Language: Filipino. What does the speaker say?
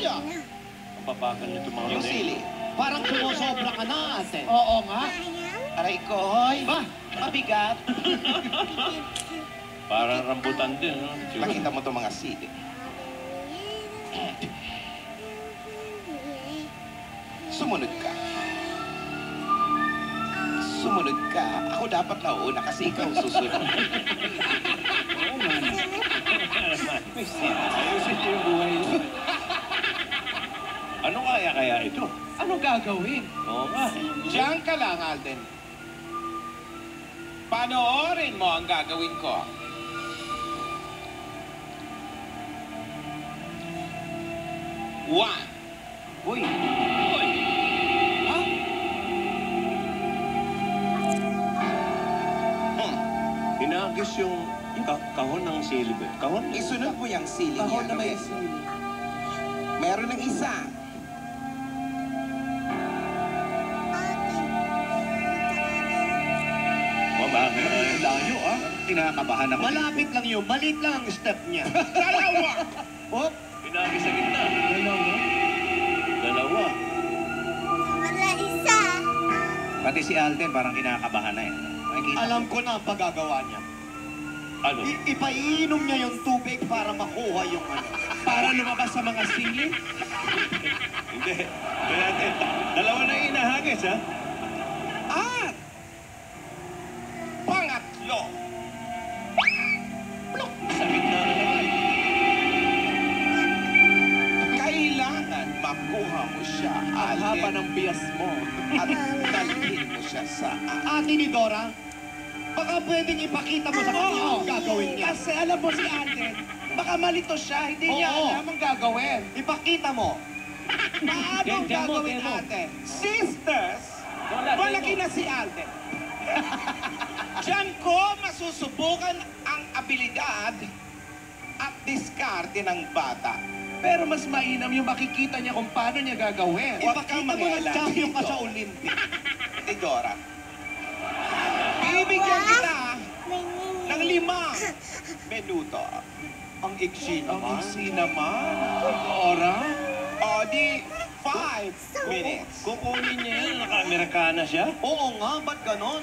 Silya. Ang babagal nito mga Yung sili. Parang sumusobra ka na, ate. Oo nga. Aray ko, hoy. Ba, mabigat. Parang rambutan din, no? Makita mo itong mga sili. Sumunod ka. Sumunod ka. Ako dapat nauna kasi ikaw susunod. Oo nga. Ayusin niyo yung buhay niyo. Ano kaya ito? Ano gagawin? Oo nga. Diyan ka lang, Alden. Panoorin mo ang gagawin ko. One. Uy! Uy! Ha? Hinagis yung kahon ng sili ba? Kahon? Isunod mo yung sili niya. Kahon na may sili. Meron ng isa. Bakit? Layo ah. Kinakabahan ako. Malapit lang yun. Maliit lang ang step niya. Dalawa! Hop! Hinagis sa gitna. Dalawa. Wala isa. Pati si Alden parang kinakabahan na eh. Nakikita Alam ko na ang pagagawa niya. Ano? Ipaiinom niya yung tubig para makuha yung ano. Para lumabas sa mga sili? Hindi. Dalawa na inahagis ha? At pangatlo. Plok! Sa gitna na naman. Kailangan makuha mo siya, Ang haba Alden. ng bias mo. At dalhin mo siya sa ate ni Dora. Baka pwedeng ipakita mo sa kanya ang gagawin niya. Kasi alam mo si Alden, baka malito siya, hindi niya Oo. alam ang gagawin. Ipakita mo. Paano ang Demo, gagawin, demo. ate? Sisters, malaki na si Alden. Diyan ko masusubukan ang abilidad at diskarte ng bata. Pero mas mainam yung makikita niya kung paano niya gagawin. Ipakita mo na champion ka sa Olympic. Ate Dora, bibigyan kita ng 5 minuto. Ang iksi naman. naman. Ora? O di 5 minutes. Kukunin niya yan. Naka-Amerikana siya. Oo nga, ba't ganon?